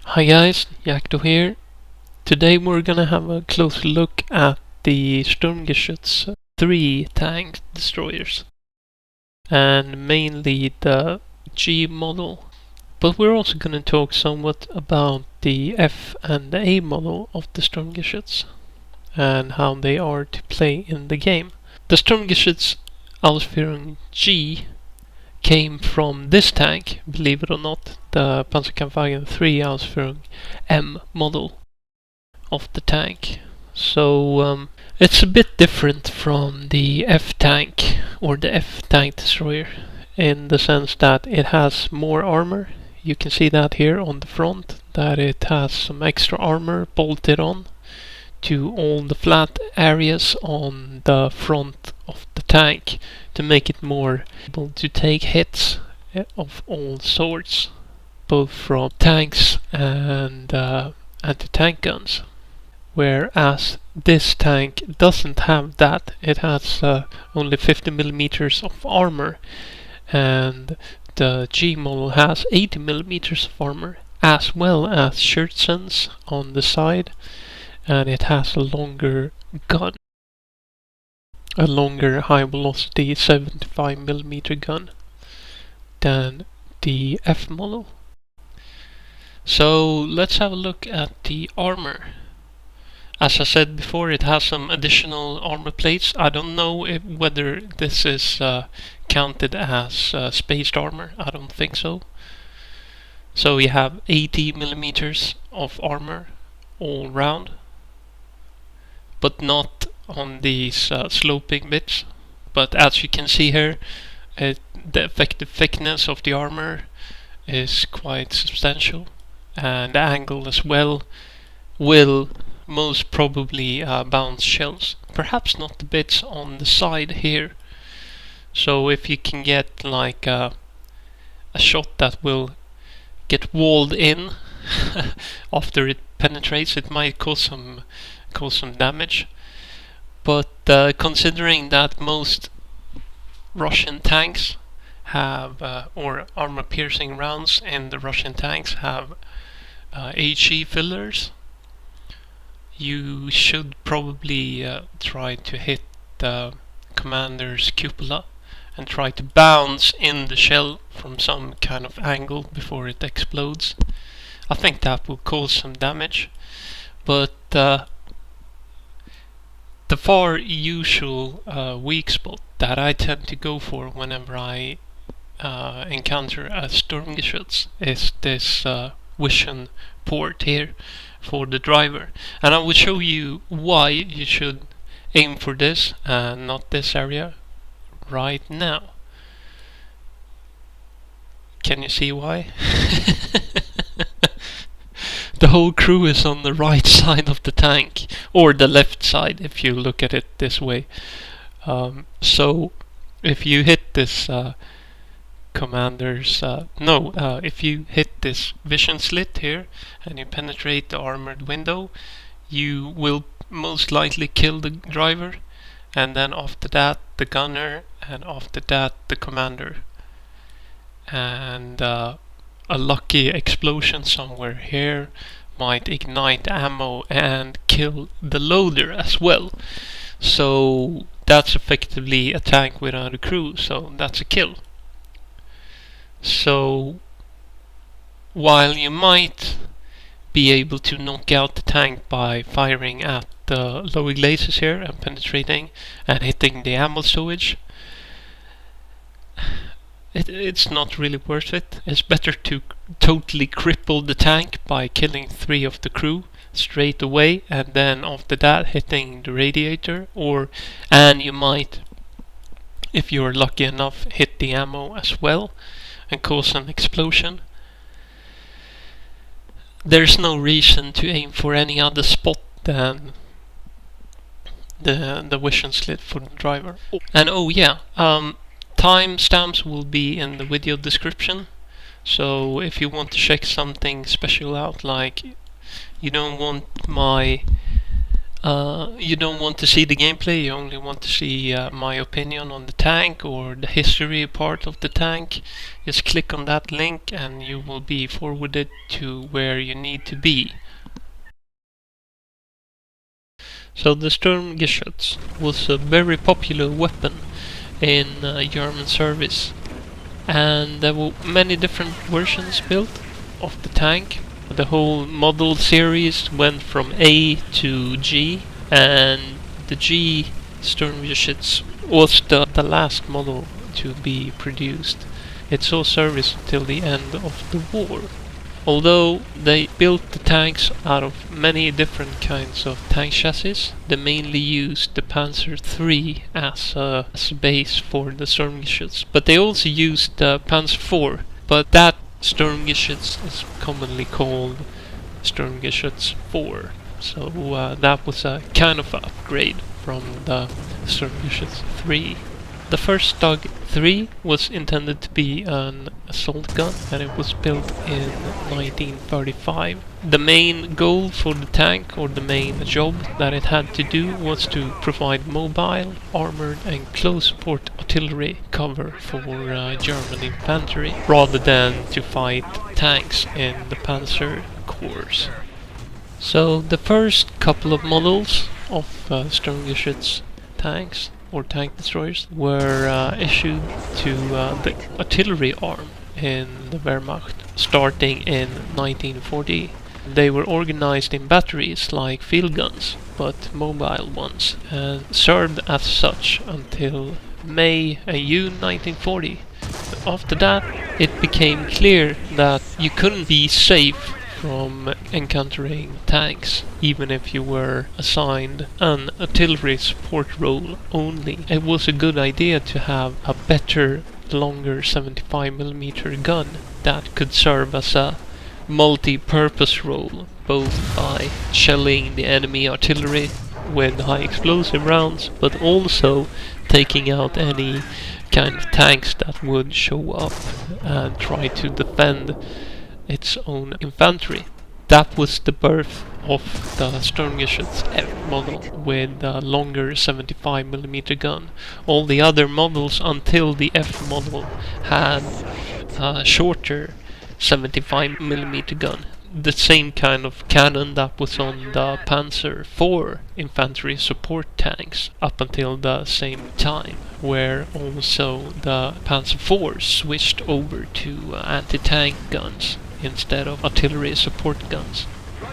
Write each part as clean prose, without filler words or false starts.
Hi guys, Yakto here. Today we're gonna have a closer look at the StuGs III tank destroyers and mainly the G model. But we're also gonna talk somewhat about the F and the A model of the StuGs and how they are to play in the game. The StuGs Ausführung G came from this tank, believe it or not, the Panzerkampfwagen 3 Ausführung M model of the tank. So it's a bit different from the F tank or the F tank destroyer in the sense that it has more armor. You can see that here on the front, that it has some extra armor bolted on to all the flat areas on the front of the tank to make it more able to take hits of all sorts, both from tanks and anti-tank guns. Whereas this tank doesn't have that. It has only 50 millimeters of armor, and the G model has 80 millimeters of armor, as well as Schürtzens on the side, and it has a longer gun, a longer high velocity 75 millimeter gun than the F model. So let's have a look at the armor. As I said before, it has some additional armor plates. I don't know whether this is counted as spaced armor. I don't think so. So you have 80 millimeters of armor all round, but not on these sloping bits. But as you can see here, the effective thickness of the armor is quite substantial, and the angle as well will most probably bounce shells. Perhaps not the bits on the side here. So if you can get like a shot that will get walled in after it penetrates, it might cause some damage. But considering that most Russian tanks have or armor piercing rounds in the Russian tanks have HE fillers, you should probably try to hit the commander's cupola and try to bounce in the shell from some kind of angle before it explodes. I think that will cause some damage, but the far usual weak spot that I tend to go for whenever I encounter a Sturmgeschütz is this vision port here for the driver, and I will show you why you should aim for this and not this area right now. Can you see why? The whole crew is on the right side of the tank, or the left side if you look at it this way. So if you hit this if you hit this vision slit here and you penetrate the armored window, you will most likely kill the driver, and then after that the gunner, and after that the commander, and a lucky explosion somewhere here might ignite ammo and kill the loader as well. So that's effectively a tank without a crew, so that's a kill. So while you might be able to knock out the tank by firing at the lower glazes here and penetrating and hitting the ammo sewage, it's not really worth it. It's better to totally cripple the tank by killing 3 of the crew straight away, and then after that hitting the radiator, and you might, if you're lucky enough, hit the ammo as well and cause an explosion. There's no reason to aim for any other spot than the vision slit for the driver. And timestamps will be in the video description, so if you want to check something special out, like you don't want my you don't want to see the gameplay, you only want to see my opinion on the tank or the history part of the tank, just click on that link and you will be forwarded to where you need to be. So the Sturmgeschütz was a very popular weapon in German service, and there were many different versions built of the tank. The whole model series went from A to G, and the G Sturmgeschütz was the last model to be produced. It saw service till the end of the war. Although they built the tanks out of many different kinds of tank chassis, they mainly used the Panzer III as a base for the Sturmgeschütz. But they also used the Panzer IV, but that Sturmgeschütz is commonly called Sturmgeschütz 4. So that was a kind of an upgrade from the Sturmgeschütz 3. The first StuG III was intended to be an assault gun, and it was built in 1935. The main goal for the tank, or the main job that it had to do, was to provide mobile, armored and close support artillery cover for German infantry, rather than to fight tanks in the Panzer Corps. So the first couple of models of Sturmgeschütz tanks or tank destroyers were issued to the artillery arm in the Wehrmacht starting in 1940. They were organized in batteries like field guns, but mobile ones, and served as such until May and June 1940. After that, it became clear that you couldn't be safe from encountering tanks, even if you were assigned an artillery support role only. It was a good idea to have a better, longer 75mm gun that could serve as a multi-purpose role, both by shelling the enemy artillery with high explosive rounds, but also taking out any kind of tanks that would show up and try to defend its own infantry. That was the birth of the Sturmgeschütz F model with a longer 75mm gun. All the other models until the F model had a shorter 75mm gun. The same kind of cannon that was on the Panzer IV infantry support tanks up until the same time, where also the Panzer IV switched over to anti-tank guns instead of artillery support guns.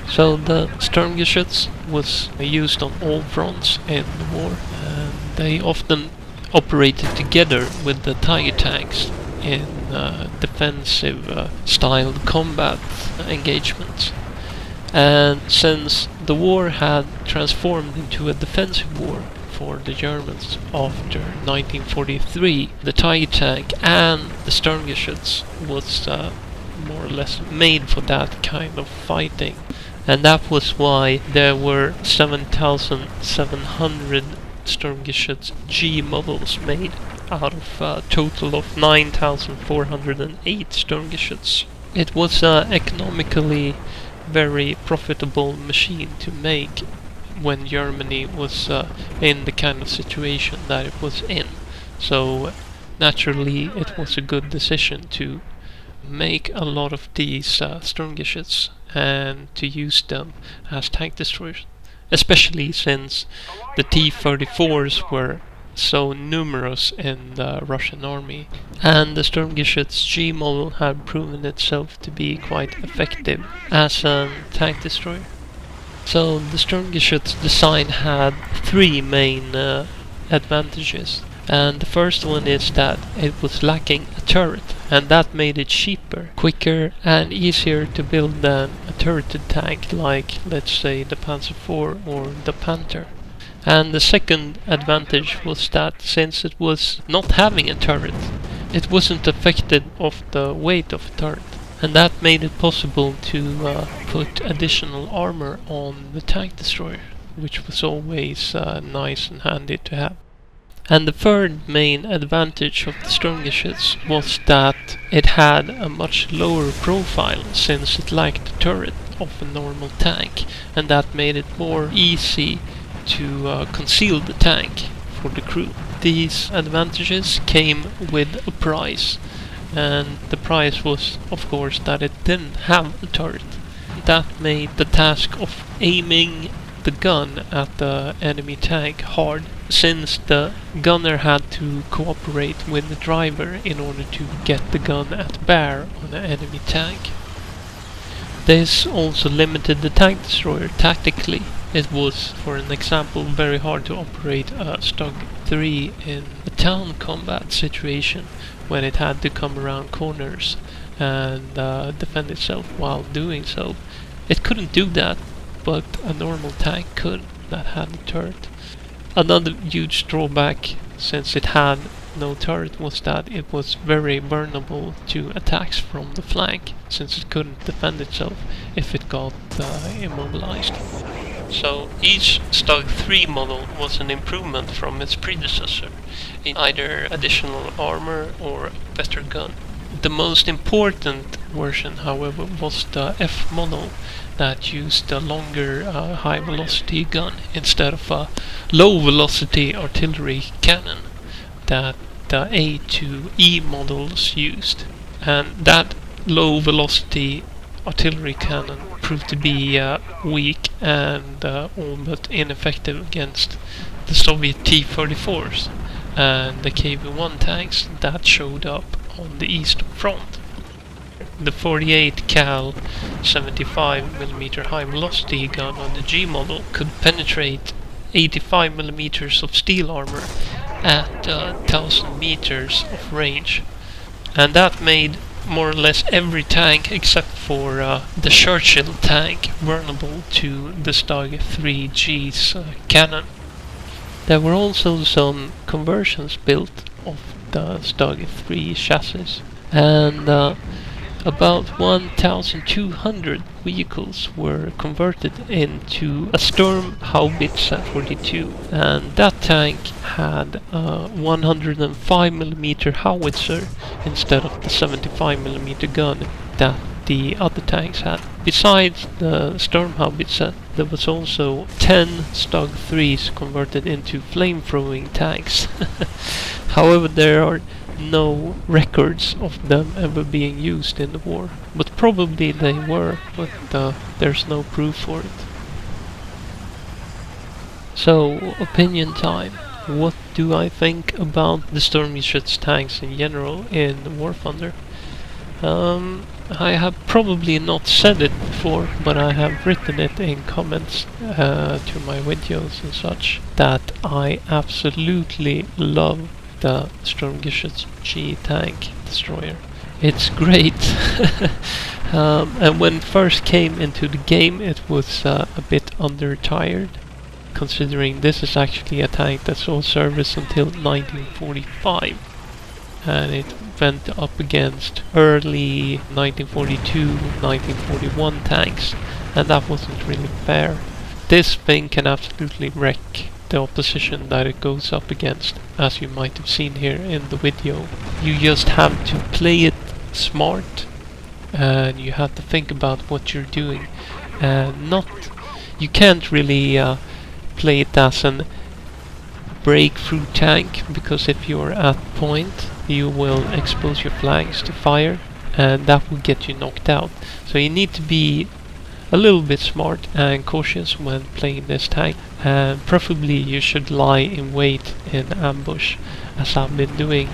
So the Sturmgeschütz was used on all fronts in the war, and they often operated together with the Tiger tanks in defensive styled combat engagements. And since the war had transformed into a defensive war for the Germans after 1943, the Tiger tank and the Sturmgeschütz was more or less made for that kind of fighting. And that was why there were 7,700 Sturmgeschütz G models made out of a total of 9,408 Sturmgeschütz. It was an economically very profitable machine to make when Germany was in the kind of situation that it was in. So naturally it was a good decision to make a lot of these Sturmgeschütz and to use them as tank destroyers, especially since the T-34s were so numerous in the Russian army, and the Sturmgeschütz G model had proven itself to be quite effective as a tank destroyer. So the Sturmgeschütz design had three main advantages, and the first one is that it was lacking a turret, and that made it cheaper, quicker and easier to build than a turreted tank like, let's say, the Panzer IV or the Panther. And the second advantage was that since it was not having a turret, it wasn't affected of the weight of a turret, and that made it possible to put additional armor on the tank destroyer, which was always nice and handy to have. And the third main advantage of the Sturmgeschütz was that it had a much lower profile since it lacked the turret of a normal tank, and that made it more easy to conceal the tank for the crew. These advantages came with a price, and the price was, of course, that it didn't have a turret. That made the task of aiming the gun at the enemy tank hard, since the gunner had to cooperate with the driver in order to get the gun at bear on the enemy tank. This also limited the tank destroyer tactically. It was, for an example, very hard to operate a StuG III in a town combat situation when it had to come around corners and defend itself while doing so. It couldn't do that, but a normal tank could that had a turret. Another huge drawback, since it had no turret, was that it was very vulnerable to attacks from the flank, since it couldn't defend itself if it got immobilized. So each StuG III model was an improvement from its predecessor in either additional armor or a better gun. The most important version, however, was the F model that used a longer high velocity gun instead of a low velocity artillery cannon that the A to E models used. And that low velocity artillery cannon proved to be weak and all but ineffective against the Soviet T-34s and the KV-1 tanks that showed up on the Eastern Front. The 48 cal 75mm high velocity gun on the G model could penetrate 85mm of steel armor at 1000 meters of range, and that made more or less every tank except for the Churchill tank vulnerable to the StuG III's cannon. There were also some conversions built of the StuG III chassis, and about 1,200 vehicles were converted into a Sturm Haubitze 42, and that tank had a 105mm howitzer instead of the 75mm gun that the other tanks had. Besides the Sturm Haubitze, there was also 10 StuG IIIs converted into flame-throwing tanks. However, there are no records of them ever being used in the war, but probably they were, but there's no proof for it. So, opinion time. What do I think about the Sturmgeschütz tanks in general in War Thunder? I have probably not said it before, but I have written it in comments to my videos and such, that I absolutely love the Sturmgeschütz G tank destroyer. It's great. And when it first came into the game, it was a bit under-tired, considering this is actually a tank that saw service until 1945, and it went up against early 1942, 1941 tanks, and that wasn't really fair. This thing can absolutely wreck the opposition that it goes up against, as you might have seen here in the video. You just have to play it smart, and you have to think about what you're doing, and you can't really play it as an breakthrough tank, because if you're at point you will expose your flanks to fire, and that will get you knocked out. So you need to be a little bit smart and cautious when playing this tank, and preferably you should lie in wait in ambush, as I've been doing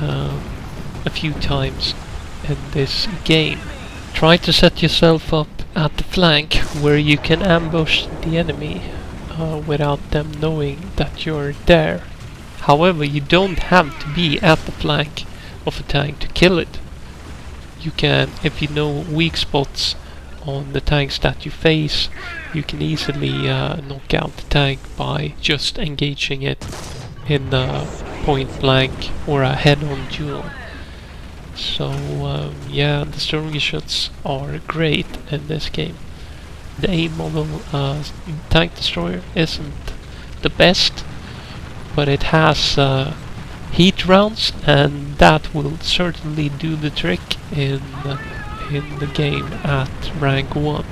a few times in this game. Try to set yourself up at the flank where you can ambush the enemy without them knowing that you're there. However, you don't have to be at the flank of a tank to kill it. You can, if you know weak spots on the tanks that you face, you can easily knock out the tank by just engaging it in a point blank or a head-on duel. So yeah, the Sturmgeschütz are great in this game. The A model tank destroyer isn't the best, but it has heat rounds, and that will certainly do the trick in the game at rank 1,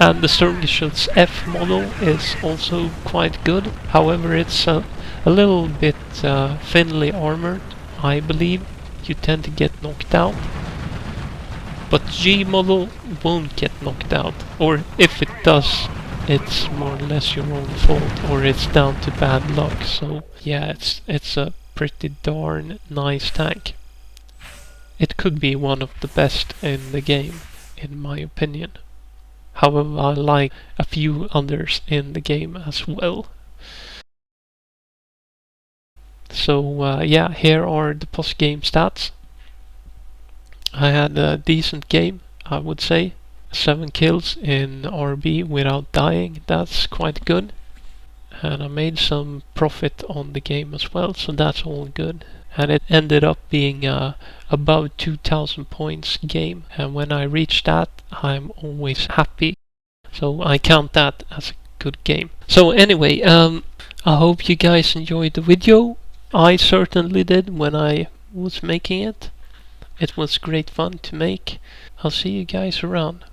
And the StuGs F model is also quite good. However, it's a little bit thinly armored, I believe. You tend to get knocked out. But G model won't get knocked out. Or if it does, it's more or less your own fault, or it's down to bad luck. So yeah, it's a pretty darn nice tank. It could be one of the best in the game, in my opinion. However, I like a few others in the game as well. So yeah, here are the post-game stats. I had a decent game, I would say. 7 kills in RB without dying, that's quite good. And I made some profit on the game as well, so that's all good. And it ended up being above 2000 points game, and when I reach that, I'm always happy. So I count that as a good game. So anyway, I hope you guys enjoyed the video. I certainly did when I was making it. It was great fun to make. I'll see you guys around.